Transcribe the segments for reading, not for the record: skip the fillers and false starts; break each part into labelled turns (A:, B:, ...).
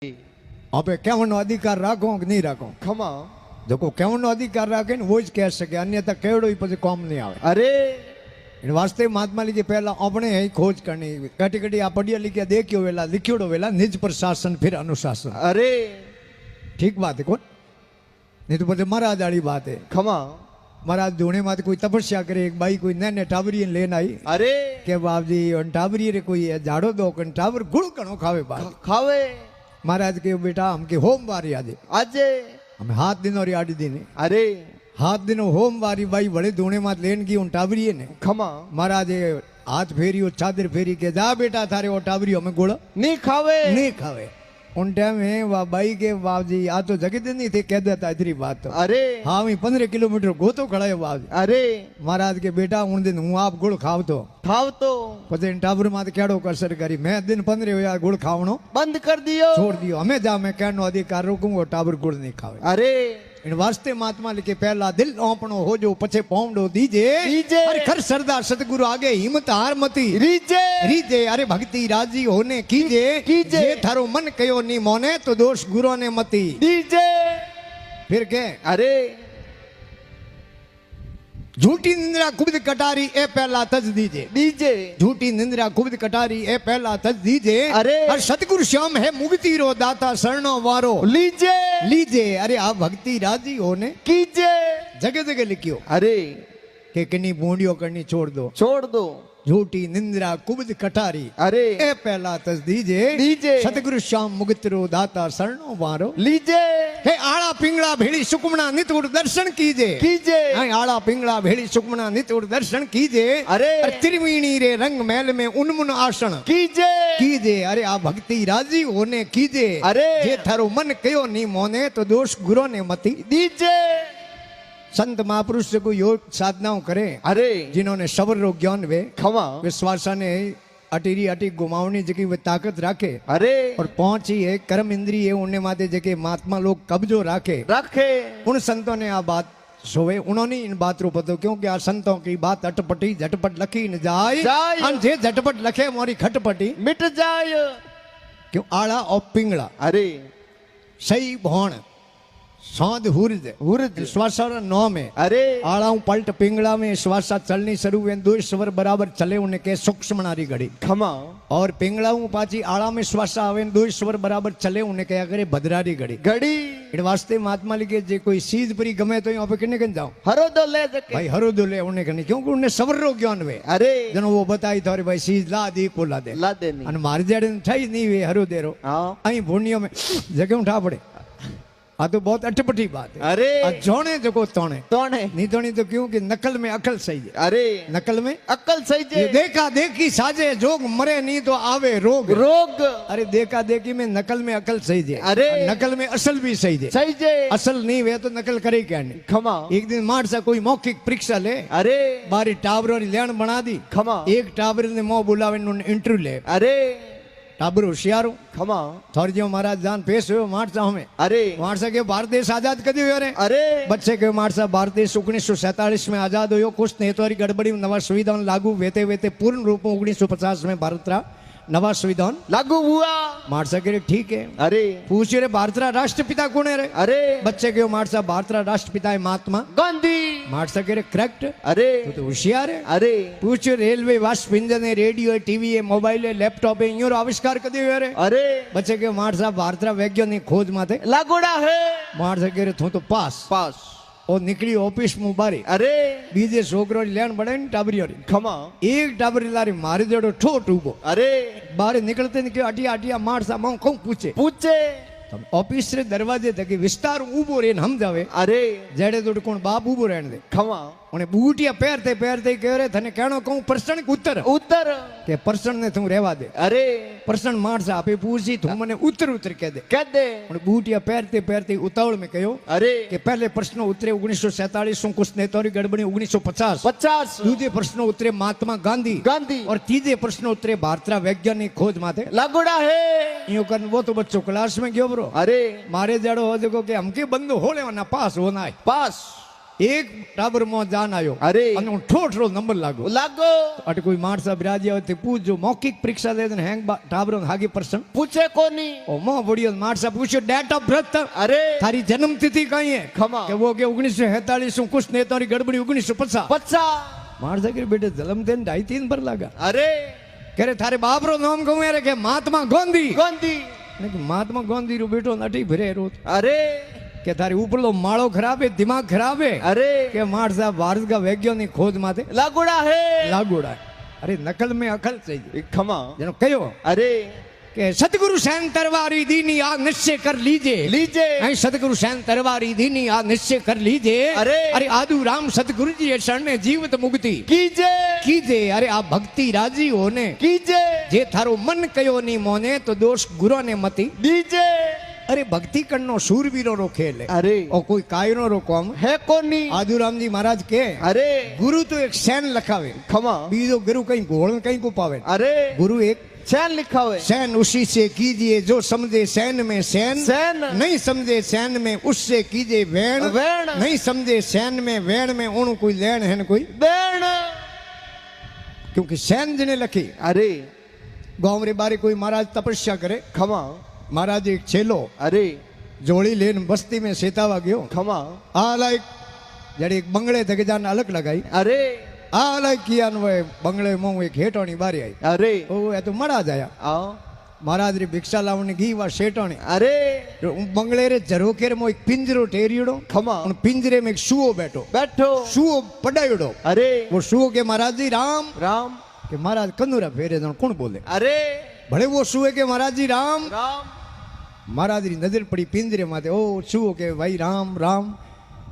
A: अबे केवनो अधिकार राखो कि नहीं राखो
B: खमा
A: देखो केवनो अधिकार राखे ने वो ज कह सके अन्यथा केवड़ो ही પછી काम नहीं आवे।
B: अरे
A: इन वास्ते महात्मा जी पहला अपने ही खोज करनी कटी कटी आ पढ़िया लिखिया देखियो वेला लिखियोड़ो वेला निज प्रशासन फिर अनुशासन।
B: अरे
A: ठीक बात है कौन नहीं तो बोले महाराज वाली बात है।
B: खमा
A: महाराज धोने माते कोई तपस्या करे एक बाई कोई नैने टाबरी लेन आई
B: अरे
A: के बाप जी उन टाबरी रे कोई झाड़ो दो कन टाबर गुड़ कणो खावे बाप
B: खावे
A: महाराज के बेटा हमके होम वारी आजे
B: आजे
A: हमें हाथ दिनो री आड़ी दिन
B: अरे
A: हाथ दिनो होम वारी बाई बड़े धोने मात लेन की उन टाबरी ने
B: खमा
A: महाराज हाथ फेरी और चादर फेरी के जा बेटा थारे वो टाबरी हमें गुड़
B: नहीं खावे
A: नहीं खावे। उन टाइम में वह बाई के बाप जी आ तो जगत नहीं थे कह देता इतनी बात तो
B: अरे
A: हाँ वही 15 किलोमीटर गोतो खड़ा है बाप जी।
B: अरे
A: महाराज के बेटा उन दिन हूँ आप गुड़ खाव तो
B: खाव तो
A: पते टाबर मात केड़ो कसर करी मैं दिन 15 हुआ गुड़ खावनो
B: बंद कर दियो
A: छोड़ दियो हमें जा मैं कहनो अधिकार रोकूंगा टाबर गुड़ नहीं खावे।
B: अरे
A: इन वास्ते महात्मा लिखे पहला दिल ओपनो हो जो पछे पौंडो दीजे
B: दीजे।
A: अरे खर सरदार सतगुरु आगे हिम्मत हार मती
B: रीजे
A: रीजे अरे भक्ति राजी होने कीजे
B: कीजे।
A: जे थारो मन कयो नी मोने तो दोष गुरु ने मती
B: डीजे
A: फिर के
B: अरे
A: झूठी निंद्रा कुबद कटारी ए पहला तज दीजे
B: डीजे
A: झूठी निंद्रा कुबद कटारी ए पहला तज दीजे
B: अरे।
A: और सतगुरु श्याम है मुक्ति रो दाता शरणो वारो
B: लीजे
A: लीजे अरे आप भक्ति राजी होने
B: कीजे
A: जगह जगह लिखियो
B: अरे
A: के किन्नी बूंदियों करनी छोड़ दो
B: छोड़ दो
A: झूठी निंद्रा कुबद कटारी
B: अरे
A: ए पहला तज दीजे
B: दीजे।
A: सतगुरु श्याम मुक्त रो दाता शरणो वारो
B: लीजे
A: हे आड़ा पिंगला भेड़ी सुकुमना नितुर दर्शन कीजे
B: कीजे
A: हाँ आड़ा पिंगला भेड़ी सुकुमना नितुर दर्शन कीजे
B: अरे।
A: त्रिवेणी रे रंग महल में उन्मुन आसन
B: कीजे
A: कीजे अरे आ भक्ति राजी होने कीजे
B: अरे।
A: जे थारो मन कयो नी मोने तो दोष गुरु ने मती
B: डीजे
A: संत महापुरुष से कोई योग साधनाओं करे
B: अरे
A: जिन्होंने सबर रो ज्ञान वे
B: खमा
A: विश्वासा ने अटीरी अटी गुमावनी जकी वे ताकत राखे
B: अरे
A: और पहुंची है कर्म इंद्रिय है उन्हें माते जके महात्मा लोग कब्जो राखे
B: रखे
A: उन संतों ने आ बात सोवे उन्होंने इन बात रो पतो क्योंकि आ संतों की बात अटपटी झटपट लखी न जाए
B: जाए।
A: अन जे झटपट लखे मोरी खटपटी
B: मिट जाए
A: क्यों आड़ा और पिंगला
B: अरे
A: सही भौण सौंद हुर्ज
B: हुर्ज
A: श्वासा नौ में
B: अरे
A: आड़ा पलट पिंगला में श्वासा चलनी शुरू हुए दो स्वर बराबर चले उन्हें के सूक्ष्म नारी घड़ी
B: खमा
A: और पिंगला पाची आड़ा में श्वासा आवे दो स्वर बराबर चले उन्हें क्या करे भद्रारी घड़ी
B: घड़ी
A: इन वास्ते महात्मा लिखे जे कोई सीध परी गमे तो यहाँ पे किन्ने कन जाओ
B: हरो दो ले सके
A: भाई हरो दुले उन्हें कनी क्योंकि उन्हें सबर रो ज्ञान वे
B: अरे
A: जनो वो बताई थोड़ी भाई सीध ला दी को ला दे
B: ला देनी
A: अन मार जड़े ठई नहीं वे हरो देरो
B: हाँ
A: अई भूनियों में जगह उठा पड़े आ तो बहुत अटपटी बात है।
B: अरे
A: आ जोने जको तोने
B: तोने
A: नहीं तो नहीं तो क्यों कि नकल में अकल सही है
B: अरे
A: नकल में
B: अक्ल सही
A: ये
B: जे
A: देखा देखी साजे जोग मरे नहीं तो आवे रोग
B: रोग
A: अरे देखा देखी में नकल में अकल सही जे
B: अरे।
A: नकल में असल भी सही जे
B: सही जे
A: असल नहीं वे तो नकल करे क्या नहीं।
B: खमा
A: एक दिन मार सा कोई मौखिक परीक्षा ले
B: अरे
A: बारी टावर और लेन बना दी
B: खमा
A: एक टावर ने मोह बुलावे इंटरव्यू ले
B: अरे
A: टाबर होशियार
B: खमा
A: थोड़ी जो महाराज जान पेश हुए मारसा हमें
B: अरे
A: मारसा के भारत देश आजाद कदी हुए रे
B: अरे
A: बच्चे के मारसा भारत देश 1947 में आजाद हुयो कुछ नेतवारी गड़बड़ी नवा संविधान लागू वेते वेते पूर्ण रूप में 1950 में भारत रा नवा संविधान
B: लागू हुआ
A: मारसा के रे ठीक है
B: अरे
A: पूछे रे भारत रा राष्ट्रपिता कौन है रे
B: अरे
A: बच्चे के मारसा भारत रा राष्ट्रपिता है महात्मा
B: गांधी
A: मारसा के रे करेक्ट
B: अरे
A: तो होशियार है
B: अरे
A: पूछो रेलवे वाष्प इंजन है रेडियो है टीवी है मोबाइल है लैपटॉप है इन आविष्कार कदी हुए रे
B: अरे
A: बच्चे के मारसा भारत रा वैज्ञानिक खोज माथे
B: लागोड़ा है
A: मारसा के रे थो तो पास
B: पास
A: और निकली ऑफिस में बारी
B: अरे
A: बीजे छोकरो लेन बड़े टाबरी
B: खमा
A: एक टाबरी लारी मारी देड़ो ठोट उबो
B: अरे
A: बाहर निकलते निकले अटिया अटिया मार सा मां कहूं पूछे
B: पूछे
A: ऑफिस रे दरवाजे तक विस्तार उबो रे हम जावे
B: अरे
A: जेड़े तो कोण बाप उबो रहने दे
B: खमा
A: उन्हें बूटिया पैरते पैरते कह रहे थने कहनो कहूं प्रश्न उत्तर
B: उत्तर
A: के प्रश्न ने तू रहवा दे
B: अरे
A: प्रश्न मार सा आपे पूछी तू मने उत्तर उत्तर कह दे
B: कह दे
A: उन्हें बूटिया पैरते पैरते उतावल में कहो
B: अरे
A: कि पहले प्रश्न उतरे 1947 में कुछ नेतारी गड़बड़ी 1950
B: 50
A: दूसरे प्रश्न उतरे महात्मा गांधी
B: गांधी
A: और तीसरे प्रश्न उतरे भारत वैज्ञानिक खोज माथे
B: लागोड़ा है
A: यूं कर वो तो बच्चों क्लास में गयो ब्रो
B: अरे
A: मारे जड़ो हो देखो कि हमके बंद होले वरना पास होना है
B: पास
A: એક ટાબર માં જાન આવ્યો
B: અરે.
A: અને હું ઠોઠરો નંબર લાગો
B: લાગો
A: અટ કોઈ માણસ બ્રાજી આવે તે પૂછજો મૌખિક પરીક્ષા દે ને હેંગ ટાબરો હાગી પર્સન
B: પૂછે કોની
A: ઓ મો બડિયો માણસ પૂછ્યો ડેટ ઓફ બર્થ
B: અરે
A: તારી જન્મ तिथि कहीं है
B: खमा
A: કે वो के 1947 कुछ ने तारी गड़बड़ी 1950
B: પચ્ચા
A: मार के बेटे जन्म दिन 2.5 पर लगा
B: અરે
A: करे थारे बाप रो नाम कहूं यार के महात्मा गांधी
B: ગોંધી
A: ने कि महात्मा गांधी रो बेटो नटी भरे रोत
B: અરે
A: के थारी ऊपरलो माळो खराब है दिमाग खराब है
B: અરે
A: के मार साहब भारत का वैज्ञानिक खोज माथे
B: લાગુડા હે
A: लागोड़ा है। अरे नकल में अकल चाहिए
B: ખમા
A: जनो कहो
B: અરે
A: के सतगुरु सैन तरवारी दीनी आ निश्चय कर लीजिए
B: લીજે
A: ऐ सतगुरु सैन तरवारी दीनी आ निश्चय कर लीजिए
B: अरे।
A: अरे आदु राम सतगुरु जी शरण में जीवित मुक्ति
B: કીજે
A: कीजे अरे आ भक्ति राजी होने
B: કીજે
A: जे थारो मन कयो नी मोने तो दोष गुरु ने मती
B: દીજે
A: अरे भक्ति करनो सूरवीरो रो खेल है
B: અરે
A: और कोई कायनो रो काम
B: હે કોની
A: आदुराम जी महाराज के
B: અરે
A: गुरु तो एक सैन लखावे
B: ખમા
A: बीजो गुरु कहीं घोड़न कहीं को पावे
B: અરે
A: गुरु एक
B: ચેન लिखावे
A: सैन उसी से कीजिए जो समझे सैन में सैन
B: સૈન
A: नहीं समझे सैन में उससे कीजिए वैन
B: વેણ
A: नहीं समझे सैन में वैन में ओणु कोई लेन है न कोई
B: બેણ
A: क्योंकि सैन जिने लखी
B: અરે
A: गांव रे बारे कोई महाराज तपस्या करे
B: ખમા
A: महाराज एक छेलो
B: અરે
A: जोड़ी लेन बस्ती में सेतावा गयो
B: ખમા
A: आ लाइक जड़ी एक बंगले थके जान अलग लगाई
B: અરે
A: आ लाइक किया न वे बंगले में एक हेटोनी बारी आई
B: અરે
A: ओ ये तो मरा जाया
B: આ
A: महाराज री भिक्षा लावनी घी वा शेटोनी
B: અરે
A: बंगले रे झरोकेर में एक पिंजरो टेरियोड़ो
B: ખમા
A: उन पिंजरे में एक सुओ बैठो
B: બેઠો
A: सुओ पडायोड़ो
B: અરે
A: वो सुओ के महाराज जी राम
B: રામ
A: के महाराज कंदूरा फेरे जण कौन बोले
B: અરે
A: भले वो सुए के महाराज जी राम
B: રામ
A: महाराज री नजर पड़ी पिंजरे माथे ओ सुओ के भाई राम राम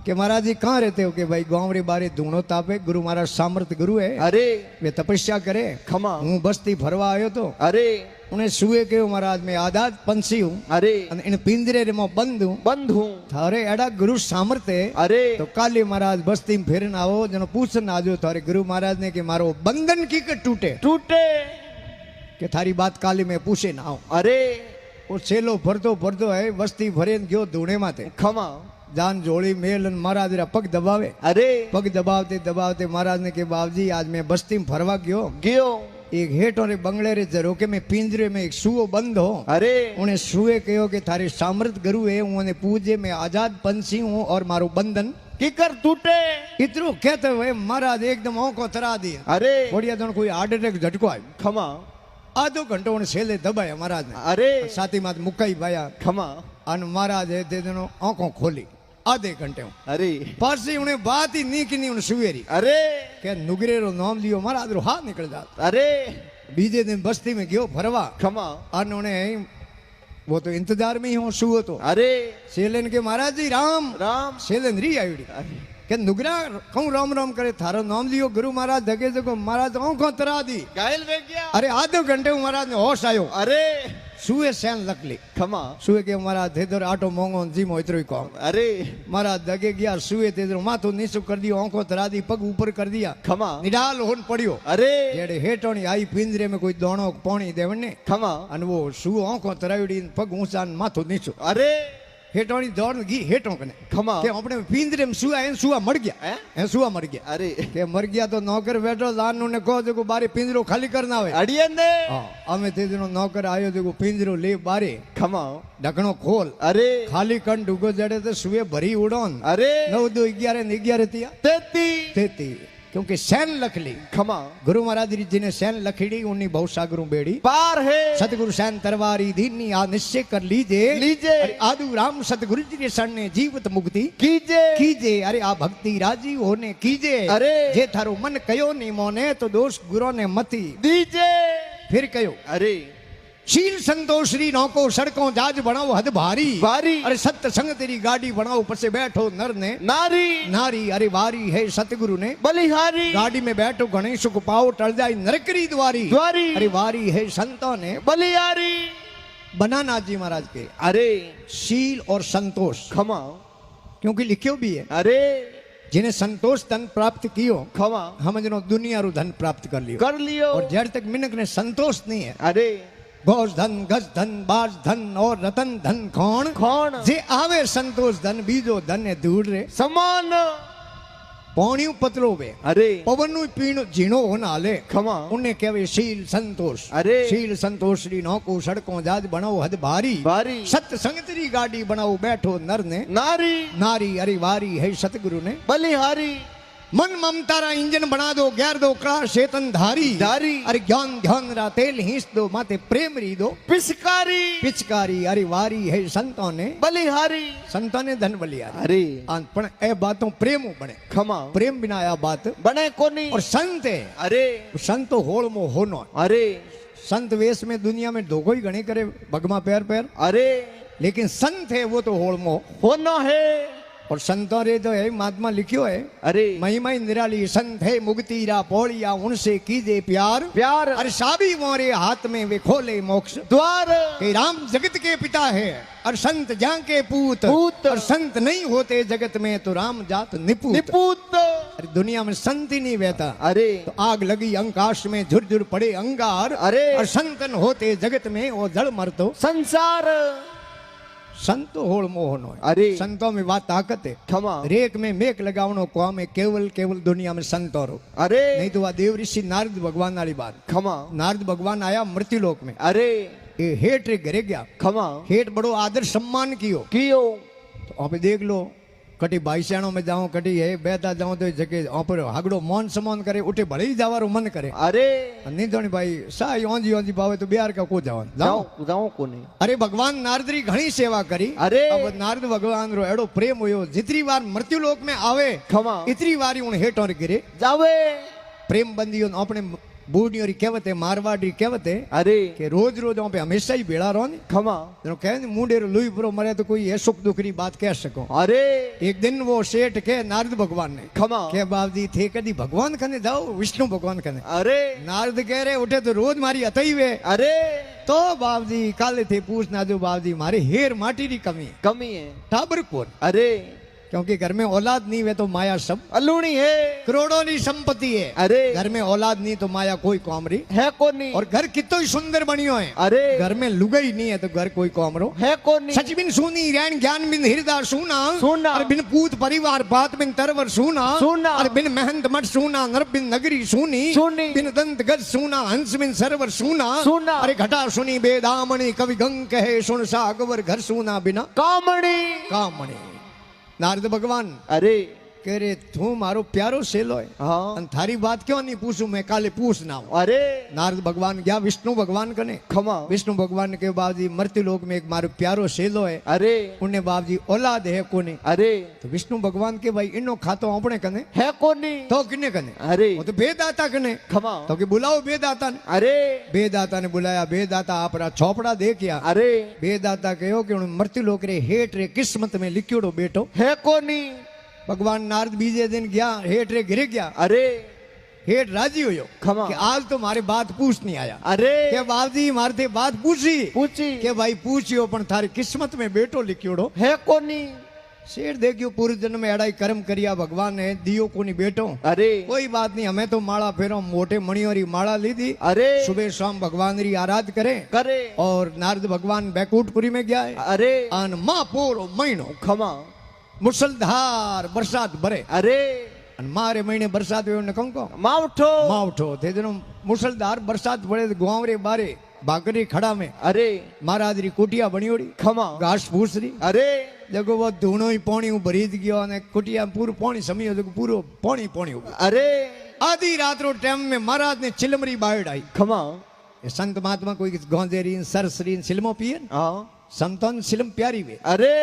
A: के महाराज जी कहाँ रहते हो के भाई गांव रे बारे धूणो तापे गुरु महाराज सामर्थ गुरु है
B: અરે
A: वे तपस्या करे
B: ખમા
A: हूँ बस्ती भरवा आयो तो
B: અરે
A: उन्हें सुए के महाराज में आजाद पंछी हूँ
B: અરે
A: અને इन पिंजरे रे में बंद हूँ
B: બંધું
A: थारे एड़ा गुरु सामर्थ है
B: અરે
A: तो काली महाराज बस्ती में फिरन आओ जनो पूछन आजो थारे गुरु महाराज ने कि मारो बंधन की के टूटे
B: તૂટે
A: कि थारी बात काली में पूछे ना आओ
B: અરે
A: वो छेलो भरतो है बस्ती भरे गयो धूणे माथे
B: ખમા
A: जान जोड़ी मेल अन महाराज रा पग दबावे
B: અરે
A: पग दबावते दबावते महाराज ने के बाबजी आज मैं बस्ती में फरवा गयो
B: ગયો
A: एक हेठ और बंगले रे झरोके में पिंजरे में एक सुओ बंद हो
B: અરે
A: उन्हें सुए कहो कि थारे सामर्थ गुरु है उन्हें पूजे में आजाद पंछी हूँ और मारो बंधन
B: કીકર તૂટે
A: इतरो कहते हुए महाराज एकदम औको तरा दिया
B: અરે
A: बढ़िया तो कोई हार्ट अटैक झटको आयो
B: ખમા
A: आधो घंटो उन्हें सेले दबाया महाराज ने
B: અરે
A: साथी मात मुकाई भाया
B: ખમા
A: अन महाराज है दे दिनों आंखों खोली आधे घंटे हूँ
B: અરે
A: पास उन्हें बात ही नहीं की नहीं उन्हें सुवेरी
B: અરે
A: क्या नुगरे रो नाम लियो महाराज रो हाथ निकल जाता
B: અરે
A: बीजे दिन बस्ती में गयो भरवा
B: ખમા
A: अन उन्हें वो तो इंतजार में ही हो सुओ तो
B: અરે
A: सेलन के महाराज जी राम
B: રામ
A: सेलन री आयुड़ी के नुगरा कहूँ राम राम करे थारो नाम लियो गुरु महाराज धगे जगो महाराज आंखों तरा दी
B: ઘાયલ થઈ ગયા
A: अरे आधे घंटे में महाराज ने होश आयो
B: અરે
A: सुए सैन लकली
B: ખમા
A: सुए के महाराज थे दर आटो मोंगो जीमो इतरो ही कहो
B: અરે
A: महाराज दगे गया सुए थे दर माथो नीचो कर दियो आंखों तरा दी पग ऊपर कर दिया
B: ખમા
A: निडाल होन पड़ियो
B: અરે
A: जेड़े हेटोनी आई पिंजरे में कोई दोणो पानी देवन ने
B: ખમા
A: अन वो सुओ आंखों तरावड़ी पग ऊंचा न माथो नीचो
B: અરે
A: हेटोनी दौड़ गई हेटों कने
B: ખમા
A: के अपने पिंजरे में सुआ है सुआ मर गया
B: हैं?
A: है सुआ मर गया
B: અરે
A: के मर गया तो नौकर बैठो लान ने कहो देखो बारे पिंजरो खाली करना है
B: અડિયને
A: हाँ हमें ते दिनों नौकर आयो देखो पिंजरो ले बारे
B: ખમા
A: ढकनो खोल
B: અરે
A: खाली कण डूगो जड़े तो सुए भरी उड़ोन
B: અરે
A: 9 2 11 11 तिया
B: 33
A: तेती क्योंकि सैन लख ली
B: ખમા
A: गुरु महाराज जी जिन्हें सैन लखीड़ी उन्नी बहुत सागरों बेड़ी
B: પાર હે
A: सतगुरु सैन तरवारी दीनी आ निश्चय कर लीजिए
B: લીજે
A: अरे आदु राम सतगुरु जी के शरण ने जीवित मुक्ति
B: કીજે
A: कीजे अरे आ भक्ति राजी होने कीजे
B: अरे।
A: जे थारो मन कयो नहीं मोने तो दोष गुरु ने मती
B: દીજે
A: फिर कयो
B: અરે
A: शील संतोष री नौको सड़कों जाज बनाओ हद भारी
B: ભારી
A: अरे सत्य संग तेरी गाड़ी बनाओ पसे बैठो नर ने
B: નારી
A: नारी अरे वारी है सतगुरु ने
B: બલિહારી
A: गाड़ी में बैठो गणेश को पाओ टल जाए नरकरी द्वारी
B: દ્વારી
A: अरे वारी है संतों ने
B: બલિહારી
A: बनाना जी महाराज के
B: અરે
A: शील और संतोष
B: ખમા
A: क्योंकि लिखियो भी है
B: અરે
A: जिन्हें संतोष धन प्राप्त कियो
B: ખમા
A: हम जनो दुनिया रू धन प्राप्त कर लियो
B: કર લિયો
A: और जड़ तक मिनक ने संतोष नहीं है
B: અરે
A: घोष धन गज धन बाज धन और रतन धन कौन
B: કોણ
A: जे आवे संतोष धन बीजो धन है दूर रे
B: સમાન
A: पौणियों पतलो वे
B: अरे
A: पवन पीणो झीणो हो नाले
B: खमा
A: उन्हें कहवे शील संतोष
B: अरे
A: शील संतोष री नौको सड़कों जाज बनाओ हद भारी
B: बारी
A: सत संगतरी गाड़ी बनाओ बैठो नर ने
B: नारी
A: नारी अरे वारी है सतगुरु ने
B: बलिहारी
A: मन ममता रा इंजन बना दो ग्यार दो कड़ा चेतन धारी
B: धारी
A: अरे ज्ञान ध्यान रा तेल हींच दो माते प्रेम री दो
B: पिचकारी
A: पिचकारी अरे वारी है संतों ने
B: बलिहारी
A: संतों ने धन बलिया
B: अरे
A: पण ए बातों प्रेम बने
B: खमा
A: प्रेम बिना आ बात
B: बने कोनी
A: और संत है
B: अरे
A: संत होड़ मो होनो
B: अरे
A: संत वेश में दुनिया में धोखो ही घणी करे भगमा पैर पैर
B: अरे
A: लेकिन संत है वो तो होड़ मो
B: होना है
A: और संतों रे तो है महात्मा लिखियो है
B: अरे
A: महिमा निराली संत है मुक्ति रा पौड़िया उनसे कीजे प्यार
B: प्यार
A: और साबी मोरे हाथ में वे खोले मोक्ष
B: द्वार
A: कि राम जगत के पिता है और संत जां के पूत
B: पूत।
A: और संत नहीं होते जगत में तो राम जात निपूत
B: निपूत
A: अरे दुनिया में संत ही नहीं बहता
B: अरे
A: तो आग लगी अंकाश में झुरझुर पड़े अंगार
B: अरे
A: और संतन होते जगत में वो जड़ मरतो
B: संसार
A: संत होड़ मोहनो
B: अरे
A: संतों में बात ताकत है
B: खमा
A: रेक में मेक लगावनो काम है केवल केवल दुनिया में संतों रो
B: अरे
A: नहीं तो वह देव ऋषि नारद भगवान वाली बात
B: खमा
A: नारद भगवान आया मृत्यु लोक में
B: अरे
A: ये हेठ रे घरे गया
B: खमा
A: हेठ बड़ो आदर सम्मान कियो
B: कियो
A: तो आप देख लो कटी भाईसाणों में जाऊं कटी है बेता जाऊं तो जगह पर हागड़ो मौन सम्मान करे उठे भले ही जावारो मन करे
B: अरे
A: नहीं तो नहीं भाई साई ओंजी ओंजी पावे तो बिहार का को जावन जाओ
B: जाओ जाओ कोनी
A: अरे भगवान नारद री घणी सेवा करी
B: अरे
A: अब नारद भगवान रो एड़ो प्रेम हुयो जितनी बार मृत्यु लोक में आवे
B: खमा
A: इतनी बार उन हेठ और गिरे
B: जावे
A: प्रेम बंदियों अपने बूढ़ी और कहवत है मारवाड़ी कहवत है
B: अरे
A: कि रोज रोज वहाँ पे हमेशा ही बेड़ा रहो ने
B: खमा
A: तो कहे मुंडे लुई पुरो मरे तो कोई ये सुख दुख री बात कह सको
B: अरे
A: एक दिन वो सेठ के नारद भगवान ने
B: खमा
A: के बाप जी थे कदी भगवान कने जाओ विष्णु भगवान कने
B: अरे
A: नारद कह रहे उठे तो रोज मारी अतई वे
B: अरे
A: तो बाप जी काले थे पूछना जो बाप जी मारे हेर माटी री कमी
B: कमी है
A: टाबर कौन
B: अरे
A: क्योंकि घर में औलाद नहीं वे तो माया सब
B: अलूणी है
A: करोड़ों की संपत्ति है
B: अरे
A: घर में औलाद नहीं तो माया कोई कौमरी
B: है कोनी
A: और घर कितो ही सुंदर बनियो है
B: अरे
A: घर में लुगाई नहीं है तो घर कोई कौमरो
B: है कोनी
A: सच बिन सुनी रैन ज्ञान बिन हृदय सुना
B: सुना।
A: और बिन पूत परिवार बात बिन तरवर सुना
B: सुना।
A: और बिन महंत मठ सुना नर बिन नगरी सुनी
B: सुनी।
A: बिन दंत गज सुना हंस बिन सरवर सुना
B: सुना।
A: अरे घटा सुनी बेदामणि कवि गंग कहे सुन सा अकबर घर सुना बिना
B: कामणी
A: कामणि नारद भगवान
B: अरे
A: कह रे तू मारो प्यारो सेलो है
B: हाँ
A: अन थारी बात क्यों नहीं पूछू मैं काले पूछ ना हूं।
B: अरे
A: नारद भगवान गया विष्णु भगवान कने
B: खमा
A: विष्णु भगवान के बाबजी मृत्यु लोक में एक मारो प्यारो सेलो है
B: अरे
A: उन्हें बाबजी औलाद है कोने
B: अरे
A: तो विष्णु भगवान के भाई इनो खातो अपने कने
B: है कोनी
A: तो किने कने
B: अरे
A: वो तो बेदाता कने
B: खमा
A: तो कि बुलाओ बेदाता ने
B: अरे
A: बेदाता ने बुलाया बेदाता आपरा छोपड़ा देखिया
B: अरे
A: बेदाता कहो कि उन मृत्यु लोक रे हेठ रे किस्मत में लिखियोड़ो बेटो
B: है कोनी
A: भगवान नारद बीजे दिन गया हेठ रे गिर गया
B: अरे
A: हेठ राजी हो
B: खमा।
A: कि आज तो मारे बात पूछ नहीं आया
B: अरे
A: के बाबजी मारे थे बात पूछी
B: पूछी
A: के भाई पूछियो पण थारी किस्मत में बेटो लिखियोड़ो
B: है कोनी
A: शेर देखियो पूरे जन्म में एड़ा कर्म करिया भगवान ने दियो कोनी बेटो
B: अरे
A: कोई बात नहीं हमें तो माला फेरो मोटे मणियों री माला ली दी
B: अरे
A: सुबह शाम भगवान री आराध करे
B: करे
A: और नारद भगवान बैकुंठपुरी में गया है
B: अरे
A: आन माँ पोरो महीनो
B: खमा
A: मुसलधार बरसात भरे
B: अरे
A: अन मारे महीने बरसात हुए ने कहूं को
B: मावठो
A: मावठो थे जनो मुसलधार बरसात पड़े तो गांव रे बारे बाकरी खड़ा में
B: अरे
A: महाराज री कुटिया बनी ओड़ी
B: खमा
A: घास फूस री
B: अरे
A: देखो वो धूणो ही पानी भरीज गयो ने कुटिया पूरो पानी समियो देखो पूरो पानी पानी हो गयो
B: अरे
A: आधी रात रो टाइम में महाराज ने चिलमरी बाहर आई
B: खमा
A: ये संत महात्मा कोई गौंजेरी सरसरी सिलमो पिए
B: हाँ
A: संतन सिलम प्यारी वे
B: अरे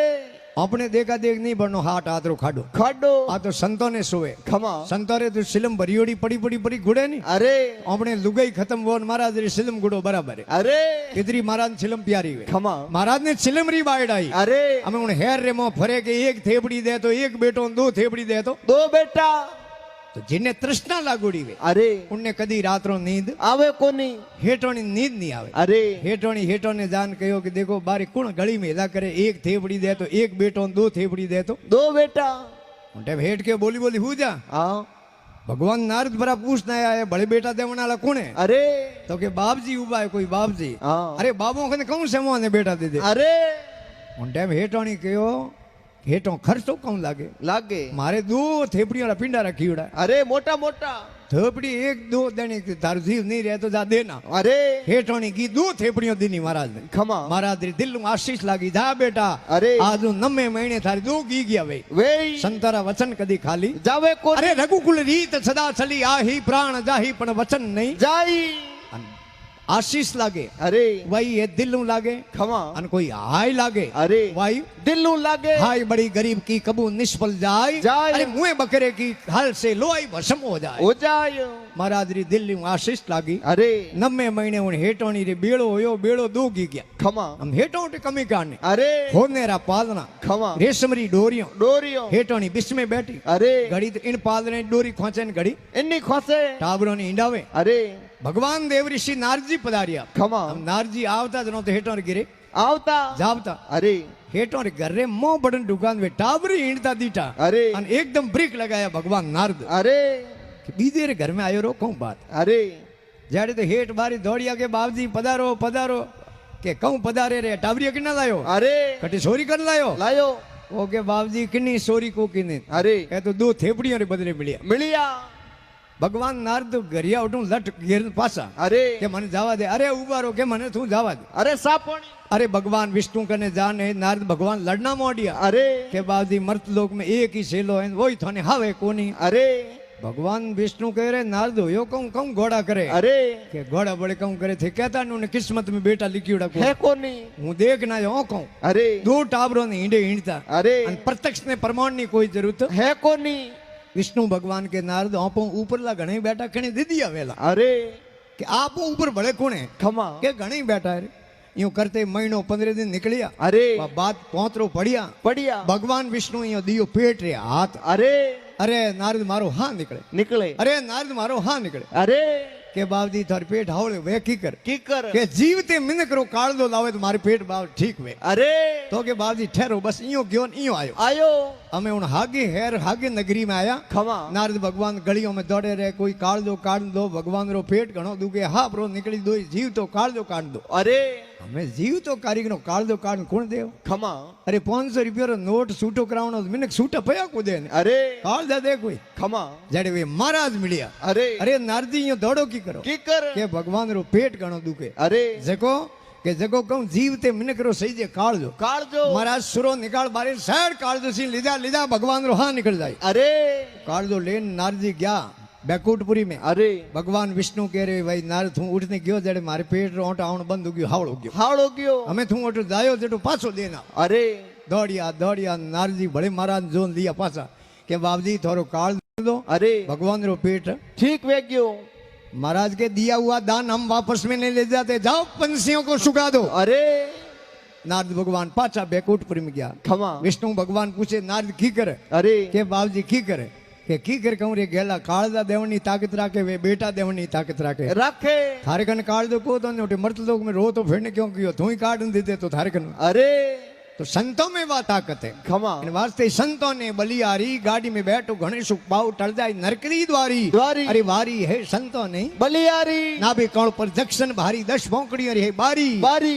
A: अपने देखा देख नहीं बनो हाथ आदरो खाडो
B: खाडो
A: आ तो संतों ने सोए
B: खमा
A: संतों रे तो सिलम भरियोड़ी पड़ी पड़ी पड़ी गुड़े नहीं
B: अरे
A: अपने लुगाई खत्म वो महाराज रे सिलम गुड़ो बराबर है
B: अरे
A: इतनी महाराज सिलम प्यारी वे
B: खमा
A: महाराज ने सिलम री बाइड आई
B: अरे
A: हमें उन हेर रे मोह फरे के एक थेपड़ी दे तो एक बेटो दो थेपड़ी दे तो
B: दो बेटा
A: जिन्हें तृष्णा लागोड़ी वे
B: अरे
A: उन्हें कदी रात रो नींद
B: आवे कोनी
A: हेठोनी नींद नहीं आवे
B: अरे
A: हेठो ने जान कहो कि देखो बारी कुण गली में एदा करे एक थेपड़ी दे तो एक बेटो दो थेपड़ी दे तो
B: दो बेटा
A: उन्हें हेठ के बोली बोली हो जा
B: हाँ
A: भगवान नारद बरा पूछना आया बड़े बेटा देवना वाला कौन है
B: अरे
A: तो के बाप जी उबा है कोई बाप जी
B: हाँ
A: अरे बाबू कने कौन से मुंह ने बेटा दे दे
B: अरे
A: उन टाइम हेठोनी कहो हेठों खर्चो कौन लागे
B: लागे
A: मारे दो थेपड़ियों वाला पिंडा रखी उड़ा
B: अरे मोटा मोटा
A: थेपड़ी एक दो देने की तार जीव नहीं रहे तो जा देना
B: अरे
A: हेठों ने की दो थेपड़ियों दीनी महाराज ने
B: खमा
A: महाराज री दिल में आशीष लागी जा बेटा
B: अरे
A: आज 9 महीने थारी दो की गया वे
B: वे
A: संतारा वचन कदी खाली
B: जावे कोनी
A: अरे रघुकुल रीत सदा चली आही प्राण जाही पण वचन नहीं
B: जाई
A: आशीष लागे
B: अरे
A: वही ये दिल नु लागे
B: खमा
A: अन कोई हाय लागे
B: अरे
A: वही
B: दिल नु लागे
A: हाय बड़ी गरीब की कबू निष्फल जाए
B: जाए।
A: अरे मुँह बकरे की हल से लोई भस्म हो जाए
B: हो जाए
A: महाराज री दिल में आशीष लागी
B: अरे
A: 9 महीने उन हेटोनी रे बेड़ो होयो बेड़ो दो की गया
B: खमा
A: हम हेटों टे कमी काने
B: अरे
A: होने रा पालना
B: खमा
A: रेशमरी डोरियों
B: डोरियो
A: हेटोनी बिच में बैठी
B: अरे
A: घड़ी तो इन पालने डोरी खोचे घड़ी
B: इन्नी खोसे
A: टाबरों ने इंडावे
B: अरे
A: भगवान देव ऋषि नारजी पधारिया
B: खमा
A: हम नारजी आवता जनो तो हेटों रे गिरे
B: आवता
A: जावता
B: अरे
A: हेटों रे घर रे मोह बड़न दुकान में टाबरी ईंडता दीटा
B: अरे
A: अन एकदम ब्रेक लगाया भगवान नारद
B: अरे
A: कि बीजे रे घर में आयो रो कहूं बात
B: अरे
A: जाड़े तो हेठ बारी दौड़िया के बाबजी पधारो पधारो के कहूं पधारे रे टाबरी किन्ना लायो
B: अरे
A: कटी सोरी कर लायो
B: लायो
A: ओके बाबजी किन्नी सोरी को किन्नी
B: अरे
A: ए तो 2 थेपड़ियों रे बदले मिलिया
B: मिलिया
A: भगवान नारद तो गरिया उठूं लट घेर पासा
B: अरे
A: के मने जावा दे अरे उबारो के मने तू जावा दे
B: अरे सापोणी
A: अरे भगवान विष्णु कने जाने नारद भगवान लड़ना मोडिया
B: अरे
A: के बाबजी मर्त लोक में एक ही सेलो है वही थाने हावे कोनी
B: अरे
A: भगवान विष्णु कह रहे नारद हो यो कहूं कहूं घोड़ा करे
B: अरे
A: के घोड़ा बड़े कहूं करे थे कहता ने किस्मत में बेटा लिखियोड़ा को
B: है कोनी
A: हूं देख ना जो कहूं
B: अरे
A: 2 टाबरों ने ईंडे ईंडता
B: अरे
A: अन प्रत्यक्ष ने प्रमाण ની કોઈ જરૂરત
B: है कोनी
A: विष्णु भगवान के नारद आपो ऊपरला घणे बैठा कणे दे दिया वेला
B: अरे
A: कि आपो ऊपर बड़े कोने
B: खमा
A: के घणे बैठा है यूं करते महीनों 15 दिन निकलिया
B: अरे
A: वा बात पहुंचरो पड़िया
B: बढ़िया
A: भगवान विष्णु यो दियो पेट रे हाथ
B: अरे
A: अरे नारद मारो हाँ निकले
B: निकले
A: अरे नारद मारो हाँ निकले
B: अरे
A: के बाबजी थार पेट हावले वे की कर के जीवते मिनक रो काल दो लावे तो मारे पेट बाब ठीक वे
B: अरे
A: तो के बाबजी ठहरो बस इयो गयो इयो आयो
B: आयो
A: हमें उन हागे नगरी में आया
B: खमा
A: नारद भगवान गलियों में दौड़े रहे कोई काल दो भगवान रो पेट घणो दुखे हाँ प्रो निकली दो जीव तो काल दो
B: अरे
A: हमें जीव तो कारीगर काल दो कौन देव
B: खमा
A: अरे 500 रुपया रो नोट सूटो करावनो मिनक सूटा पया को दे
B: अरे
A: काल दे कोई
B: खमा
A: जड़े वे महाराज मिलिया
B: अरे
A: अरे नारदी यो दौड़ो की करो
B: की कर
A: के भगवान रो पेट घणो दुखे
B: अरे
A: जको के जको कहूं जीवते मिनक रो सही जे काल
B: जो
A: महाराज सुरो निकाल बारे साइड काल जो सी लीधा भगवान रो हाँ निकल जाए
B: अरे
A: काल जो लेन नारजी गया बैकुटपुरी में
B: अरे
A: भगवान विष्णु कह रहे भाई नारद तू उठने गयो जड़े मारे पेट रो आउण बंद हो गयो
B: हावड़ो गयो
A: हमें तू उठ जायो जेटो पाछो देना
B: अरे
A: दौड़िया नारजी बड़े महाराज जोन लिया पाछा के बाबजी थोरो काल दो
B: अरे
A: भगवान रो पेट
B: ठीक वे गयो
A: महाराज के दिया हुआ दान हम वापस में नहीं ले जाते जाओ पंछियों को सुखा दो
B: अरे
A: नारद भगवान पाछा बैकुटपुरी में गया
B: खमा
A: विष्णु भगवान पूछे नारद की करे
B: अरे
A: के बाबजी की करे के की कर कहूं रे गेला काळजा देवनी ताकत राखे वे बेटा देवनी ताकत राखे
B: रखे
A: थारे कन काळ दो को तो नोटे मर्त लोग में रो तो फिरने क्यों कियो तू ही काट दे दे तो थारे कन
B: अरे
A: तो संतों में वह ताकत है
B: खमा
A: इन वास्ते संतों ने बलियारी गाड़ी में बैठो घने सुख पाओ टल जाए नरकरी द्वारी अरे वारी है संतों ने
B: बलियारी
A: नाभि कौड़ पर जंक्शन भारी 10 भौंकड़ी अरे बारी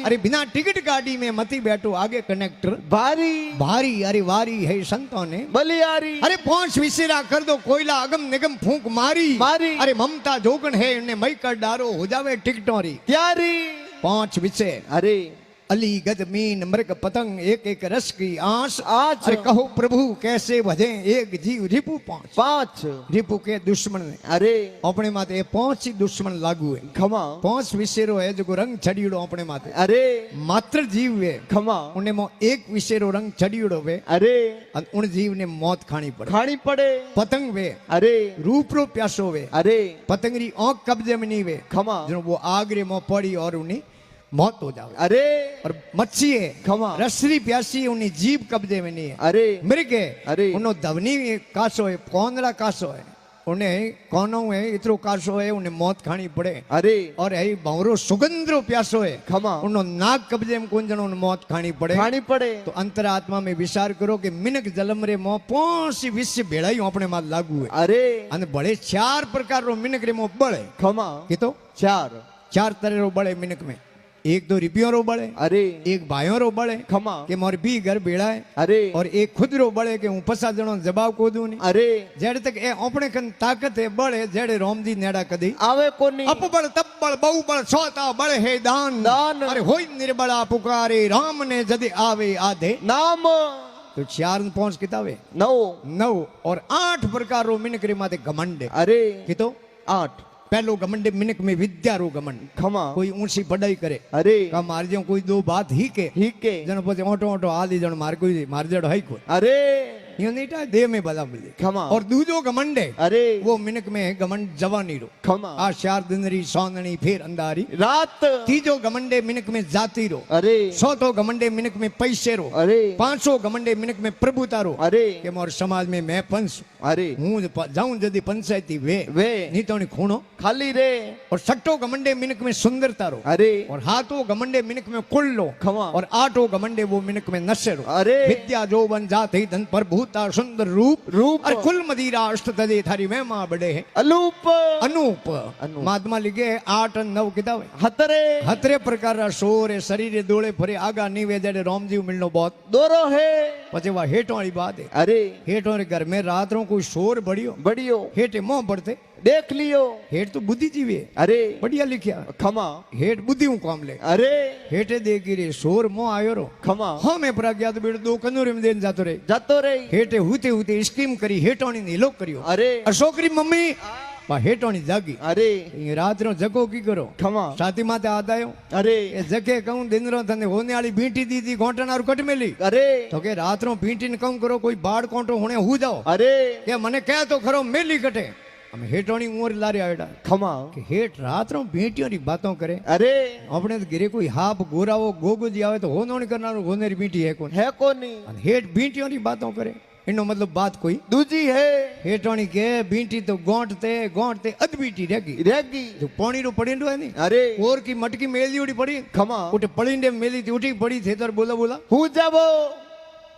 A: अरे बिना टिकट गाड़ी में मती बैठो आगे कनेक्टर भारी अरे वारी है संतों ने
B: बलियारी
A: अरे 5 विसेरा कर दो कोयला अगम निगम फूंक मारी अरे ममता जोगन है उन्हें मई कर डारो हो जावे टिकटोरी
B: त्यारी
A: 5 विषय
B: अरे
A: अली गद मीन मृग पतंग एक एक रस की आस अरे कहो प्रभु कैसे भजे एक जीव रिपु 5 रिपु के दुश्मन
B: अरे
A: अपने माते 5 ही दुश्मन लागू है
B: खमा
A: 5 विशेरो है जो रंग छड़ीड़ो अपने माते
B: अरे
A: मात्र जीव है
B: खमा
A: उन्हें मो एक विशेरो रंग छड़ीड़ो वे
B: अरे
A: उन जीव ने मौत खानी पड़े पतंग वे
B: अरे
A: रूप रो प्यासो वे
B: अरे
A: पतंगरी आंख कब्जे में नहीं वे
B: खमा
A: जो वो आगरे मो पड़ी और उन्हें मौत हो जाओ
B: अरे
A: और मच्छी है
B: खमा
A: रसरी प्यासी उन्हें जीव कब्जे में नहीं है
B: अरे
A: मृग है
B: अरे
A: उन्हों धवनी कासो है कौनला कासो है उन्हें कौनो है इतरो कासो है उन्हें मौत खानी पड़े
B: अरे और
A: है भंवरो सुगंधरो प्यासो है
B: खमा
A: उन्हों नाक कब्जे में कुंजन उन्हें मौत खानी पड़े तो अंतरात्मा में विचार करो कि मिनक जलम रे मो पोसी विश्व भेड़ाई अपने मां लागू है
B: अरे अने
A: बड़े 4 प्रकार रो मिनक रे मो बड़े
B: खमा
A: कि तो 4 तरह रो बड़े मिनक में एक तो रिपियों रो बड़े
B: अरे
A: एक भाइयों रो बड़े
B: खमा
A: के मोर बी घर बेड़ा है
B: अरे
A: और एक खुद रो बड़े के हूँ फसा जणो जवाब को दूं नहीं
B: अरे
A: जेड़े तक ए ओपने कन ताकत है बड़े जेड़े रोम जी नेड़ा कदी
B: आवे कोनी
A: अप बड़ तब बड़ बहु बड़ सोता बड़ है दान
B: दान।
A: अरे होई निर्बला पुकारे राम ने जदे आवे आधे
B: नाम
A: तो 4 5 किताबे
B: नौ
A: 9 और 8 प्रकार रो मिनकरी माते घमंड है
B: अरे
A: कितो
B: 8
A: पहलो घमंड मिनक में विद्या रो घमंड
B: खमा
A: कोई ऊंची पढ़ाई करे
B: अरे
A: का मार जो कोई दो बात ही के
B: हीके
A: जन पछे ओटो ओटो आली जन मार कोई मार जड़ो है कोई
B: अरे
A: यो नीटा देह में बला मिले
B: खमा
A: और दूजो घमंड है
B: अरे
A: वो मिनक में है घमंड जवानी रो
B: खमा
A: आ 4 दिनरी सौंदनी फिर अंधारी
B: रात
A: तीजो घमंडे मिनक में जाति रो
B: अरे
A: चौथो घमंडे मिनक में पैसे रो
B: अरे
A: पांचो घमंडे मिनक में प्रभुता रो
B: अरे
A: के मोर समाज में मैं पंच
B: अरे
A: हूं जाऊं जदी पंचायती वे
B: वे
A: नीतोनी खूणो
B: खाली रे
A: और सट्टो घमंडे मिनक में सुंदरता रो
B: अरे
A: और हाथों घमंडे मिनक में कुल लो
B: खमा
A: और आठो घमंडे वो मिनक में नशे रो
B: अरे
A: विद्या जो बन जाते धन पर भूता सुंदर रूप
B: रूप
A: और कुल मदिरा अष्ट तदे थारी महिमा बड़े है
B: अलूप
A: अनूप
B: अनूप।
A: महात्मा लिखे है 8 और 9 किताब है
B: हतरे
A: हतरे प्रकार रा शोर है शरीर दौड़े फरे आगा नीवे जड़े रामजीव मिलनो बहुत
B: दोरो है
A: पचे वह हेठों वाली बात है
B: अरे
A: हेठों रे घर में रात रो कोई शोर बढ़ियो
B: बढ़ियो
A: हेठे मोह बढ़ते
B: देख लियो
A: हेठ तो बुद्धि जीवे
B: अरे
A: बढ़िया लिखिया
B: खमा
A: हेठ बुद्धि हूं काम ले
B: अरे
A: हेठे देखी रे शोर मोह आयो रो
B: खमा
A: हाँ मैं प्रज्ञा तो बेड़ दो कनूरे में देन जातो रे
B: जतो रे
A: हेठे हुते हुते स्कीम करी हेठोनी ने लोक करियो
B: अरे
A: अशोकरी मम्मी पा हेठोनी जागी
B: अरे
A: ये रात रो जको की करो
B: खमा
A: साथी माते आदायो
B: अरे
A: ए जके कहूं दिन रो तने होने वाली बींटी दी दी घोटन और कट मेली
B: अरे
A: तो के रात रो बींटी ने कहूं करो कोई बाड़ कोंटो होने हु जाओ
B: अरे
A: के मने कह तो खरो मेली कटे हम हेठोनी उमर लारे आयडा
B: खमा
A: कि हेठ रात रो बींटियों री बातों करे
B: अरे
A: अपने तो गिरे कोई हाप गोरावो गोगो जी आवे तो होनो नहीं करना होने री बींटी है कौन
B: है कोनी
A: अन हेठ बींटियों री बातों करे इनो मतलब बात कोई
B: दूजी है
A: हेठोनी के बींटी तो गोंटते अध बींटी रहेगी
B: रेगी
A: जो पानी रो पड़ी है नी
B: अरे
A: और की मटकी मेली उड़ी पड़ी
B: खमा
A: उठे पड़ीने मेली थी उठी पड़ी थे तर बोला बोला
B: हूँ जाबो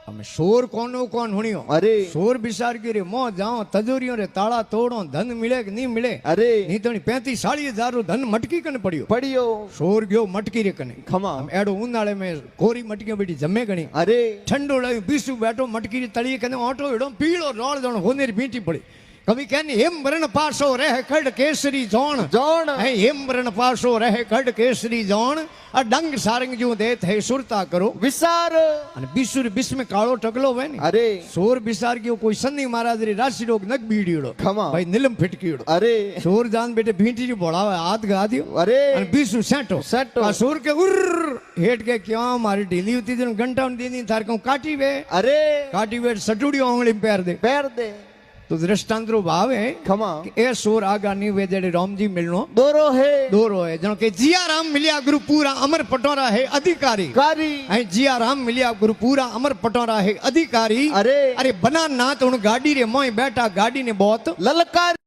A: हमें शोर कौन हुनियो
B: अरे
A: शोर बिसार की रे मोह जाओ तजोरियों रे ताला तोड़ो धन मिले कि नहीं मिले
B: अरे
A: नहीं तो 35-40 रो धन मटकी कने पड़ियो
B: पढ़ियो
A: शोर गयो मटकी रे कने
B: खमा
A: हम एडो उनाळे में कोरी मटकियों बेटी जमे गणी
B: अरे
A: ठंडो लगी बीसू बैठो मटकी री तली कने ऑटो एडो पीलो रोल जण होने री बींटी पड़ी कभी कहनी हेमरण पासो रह खड केसरी जोण
B: जोण
A: है हेमरण पासो रह खड केसरी जोण आ डंग सारंग जो देत है सुरता करो
B: विसार
A: અને બીસુર બીસ में કાળો ટકલો હોય ને
B: अरे
A: સોર બિસાર ગયો કોઈ સન્ની મહારાજ રી રાશि रोग नग बीड़ीड़ो
B: खमा
A: भाई नीलम फिटकीड़ो
B: अरे
A: सोर जान बेटे भींटी जी बोलावे हाथ गा दियो
B: अरे
A: અને બીસુ સેટो
B: सेटो
A: आ सोर के उर हेट के क्यों मारी ढीली होती जन घंटा दीनी थार को काटी वे
B: अरे
A: सटुड़ी आंगली में पैर दे
B: पैर दे
A: तो दृष्टांत रो भाव है
B: खमा
A: कि ए सोर आगा नी वे जड़े राम जी मिलनो
B: दोरो है
A: दोरो है जनो के जिया राम मिलिया गुरु पूरा अमर पटोरा है अधिकारी
B: कारी
A: ऐं जिया राम मिलिया गुरु पूरा अमर पटोरा है अधिकारी
B: अरे
A: अरे बना ना तो उन गाड़ी रे मोए बैठा गाड़ी ने बहुत
B: ललकार